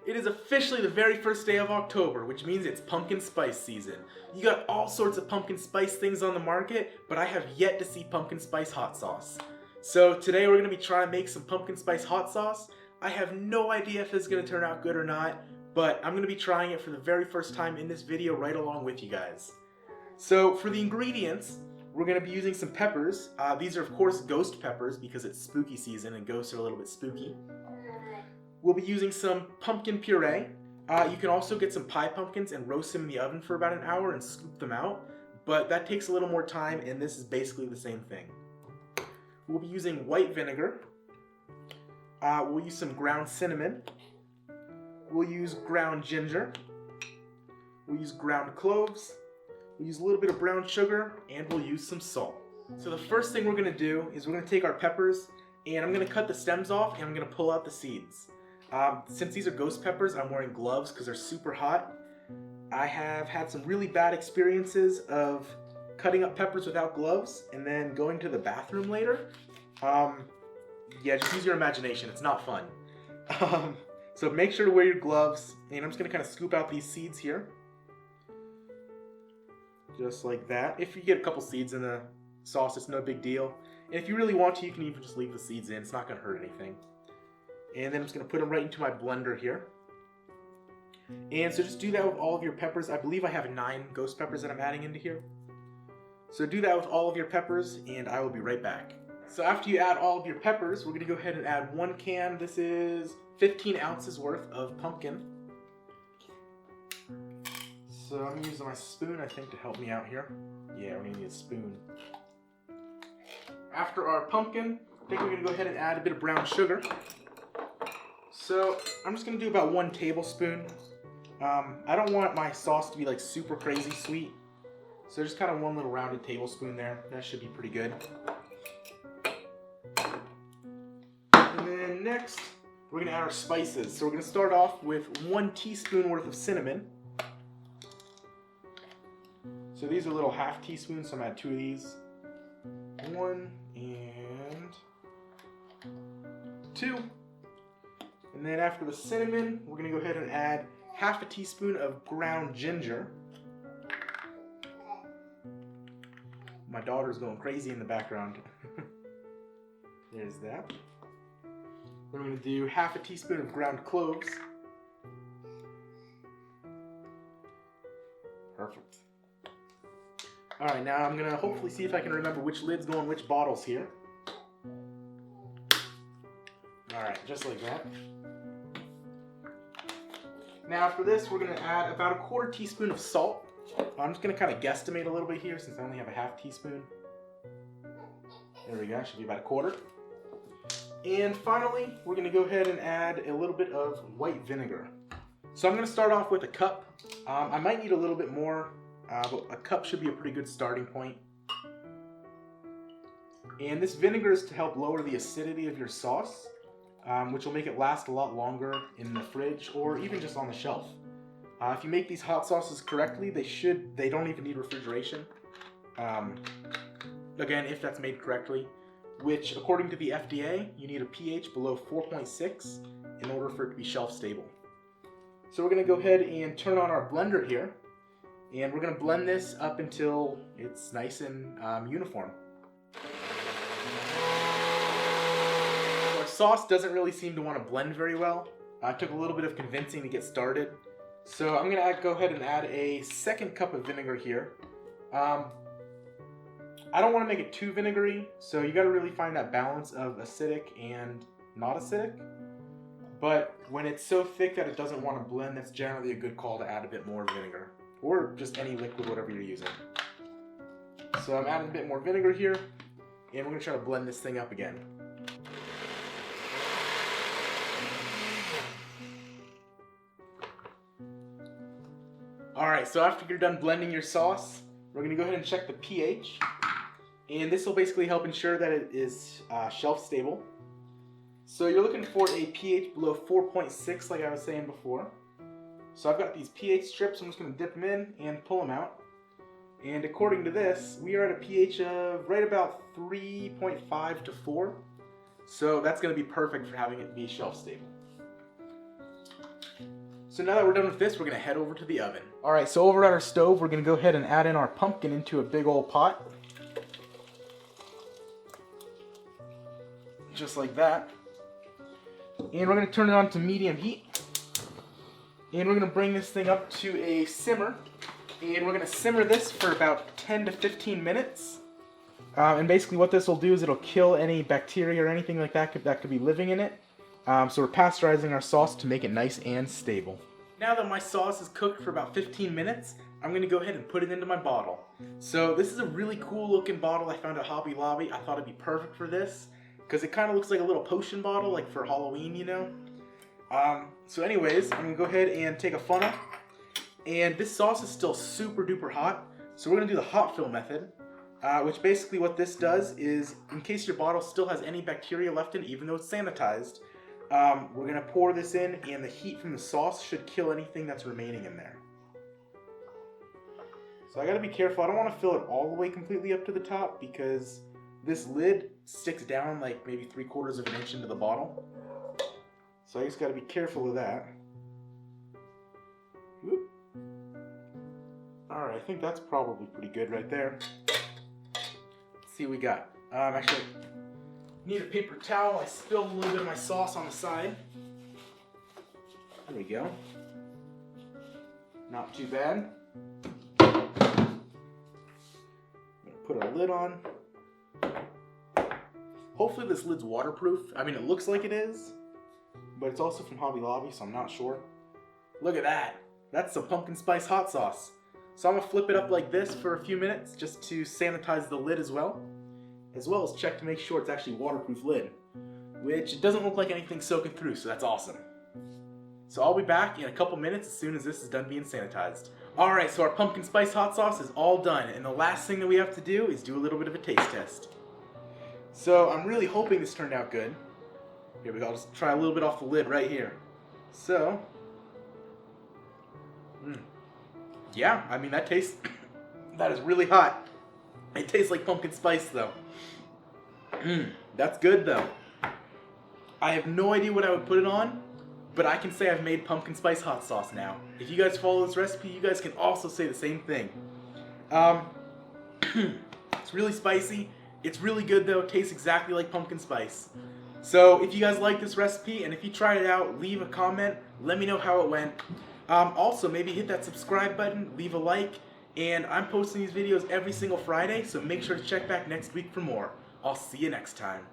It is officially the very first day of October, which means it's pumpkin spice season. You got all sorts of pumpkin spice things on the market, but I have yet to see pumpkin spice hot sauce. So today we're going to be trying to make some pumpkin spice hot sauce. I have no idea if this is going to turn out good or not, but I'm going to be trying it for the very first time in this video right along with you guys. So for the ingredients, we're going to be using some peppers. These are of course ghost peppers because it's spooky season and ghosts are a little bit spooky. We'll be using some pumpkin puree. You can also get some pie pumpkins and roast them in the oven for about an hour and scoop them out, but that takes a little more time and this is basically the same thing. We'll be using white vinegar. We'll use some ground cinnamon. We'll use ground ginger. We'll use ground cloves. We'll use a little bit of brown sugar, and we'll use some salt. So the first thing we're going to do is we're going to take our peppers, and I'm going to cut the stems off, and I'm going to pull out the seeds. Since these are ghost peppers, I'm wearing gloves because they're super hot. I have had some really bad experiences of cutting up peppers without gloves, and then going to the bathroom later. Yeah, just use your imagination. It's not fun. So make sure to wear your gloves, and I'm just going to kind of scoop out these seeds here. Just like that. If you get a couple seeds in the sauce, it's no big deal. And if you really want to, you can even just leave the seeds in. It's not going to hurt anything. And then I'm just going to put them right into my blender here. And so just do that with all of your peppers. I believe I have 9 ghost peppers that I'm adding into here. So do that with all of your peppers, and I will be right back. So after you add all of your peppers, we're going to go ahead and add 1 can. This is 15 ounces worth of pumpkin. So I'm using my spoon, I think, to help me out here. Yeah, we're going to need a spoon. After our pumpkin, I think we're going to go ahead and add a bit of brown sugar. So I'm just going to do about 1 tablespoon. I don't want my sauce to be like super crazy sweet. So just kind of 1 little rounded tablespoon there. That should be pretty good. And then next, we're going to add our spices. So we're going to start off with 1 teaspoon worth of cinnamon. So these are little half teaspoons, so I'm going to add 2 of these. 1 and 2. And then after the cinnamon, we're going to go ahead and add half a teaspoon of ground ginger. My daughter's going crazy in the background. There's that. We're going to do half a teaspoon of ground cloves. Perfect. Alright, now I'm going to hopefully see if I can remember which lids go in which bottles here. Alright, just like that. Now after this, we're going to add about 1/4 teaspoon of salt. I'm just going to kind of guesstimate a little bit here since I only have a half teaspoon. There we go, should be about 1/4. And finally, we're going to go ahead and add a little bit of white vinegar. So I'm going to start off with a cup. I might need a little bit more. But a cup should be a pretty good starting point. And this vinegar is to help lower the acidity of your sauce, which will make it last a lot longer in the fridge or even just on the shelf. If you make these hot sauces correctly, they don't even need refrigeration. Again, if that's made correctly, which according to the FDA, you need a pH below 4.6 in order for it to be shelf stable. So we're going to go ahead and turn on our blender here. And we're going to blend this up until it's nice and uniform. Our sauce doesn't really seem to want to blend very well. It took a little bit of convincing to get started. So I'm going to go ahead and add a 2nd cup of vinegar here. I don't want to make it too vinegary, so you got to really find that balance of acidic and not acidic. But when it's so thick that it doesn't want to blend, that's generally a good call to add a bit more vinegar. Or just any liquid, whatever you're using. So I'm adding a bit more vinegar here, and we're going to try to blend this thing up again. Alright, so after you're done blending your sauce, we're going to go ahead and check the pH. And this will basically help ensure that it is shelf stable. So you're looking for a pH below 4.6 like I was saying before. So I've got these pH strips, I'm just going to dip them in and pull them out. And according to this, we are at a pH of right about 3.5 to 4. So that's going to be perfect for having it be shelf stable. So now that we're done with this, we're gonna head over to the oven. All right, so over at our stove, we're gonna go ahead and add in our pumpkin into a big old pot. Just like that. And we're gonna turn it on to medium heat. And we're gonna bring this thing up to a simmer. And we're gonna simmer this for about 10 to 15 minutes. And basically what this will do is it'll kill any bacteria or anything like that that could be living in it. So we're pasteurizing our sauce to make it nice and stable. Now that my sauce is cooked for about 15 minutes, I'm going to go ahead and put it into my bottle. So this is a really cool looking bottle I found at Hobby Lobby. I thought it'd be perfect for this because it kind of looks like a little potion bottle, like for Halloween, you know. So anyways, I'm going to go ahead and take a funnel. And this sauce is still super duper hot. So we're going to do the hot fill method. Which basically what this does is, in case your bottle still has any bacteria left in it, even though it's sanitized, we're going to pour this in, and the heat from the sauce should kill anything that's remaining in there. So I got to be careful. I don't want to fill it all the way completely up to the top because this lid sticks down like maybe 3/4 of an inch into the bottle. So I just got to be careful of that. Whoop. Alright, I think that's probably pretty good right there. See what we got. Actually, need a paper towel. I spilled a little bit of my sauce on the side. There we go. Not too bad. I'm gonna put a lid on. Hopefully this lid's waterproof. I mean, it looks like it is, but it's also from Hobby Lobby, so I'm not sure. Look at that. That's some pumpkin spice hot sauce. So I'm gonna flip it up like this for a few minutes just to sanitize the lid as well as check to make sure it's actually a waterproof lid, which it doesn't look like anything's soaking through, so that's awesome. So I'll be back in a couple minutes as soon as this is done being sanitized. Alright, so our pumpkin spice hot sauce is all done, and the last thing that we have to do is do a little bit of a taste test. So I'm really hoping this turned out good. Here we go, I'll just try a little bit off the lid right here. So, yeah, I mean that tastes, that is really hot. It tastes like pumpkin spice though. That's good though. I have no idea what I would put it on, but I can say I've made pumpkin spice hot sauce now. If you guys follow this recipe, you guys can also say the same thing. It's really spicy. It's really good though. It tastes exactly like pumpkin spice. So if you guys like this recipe and if you tried it out, leave a comment. Let me know how it went. Also, maybe hit that subscribe button, leave a like, and I'm posting these videos every single Friday, so make sure to check back next week for more. I'll see you next time.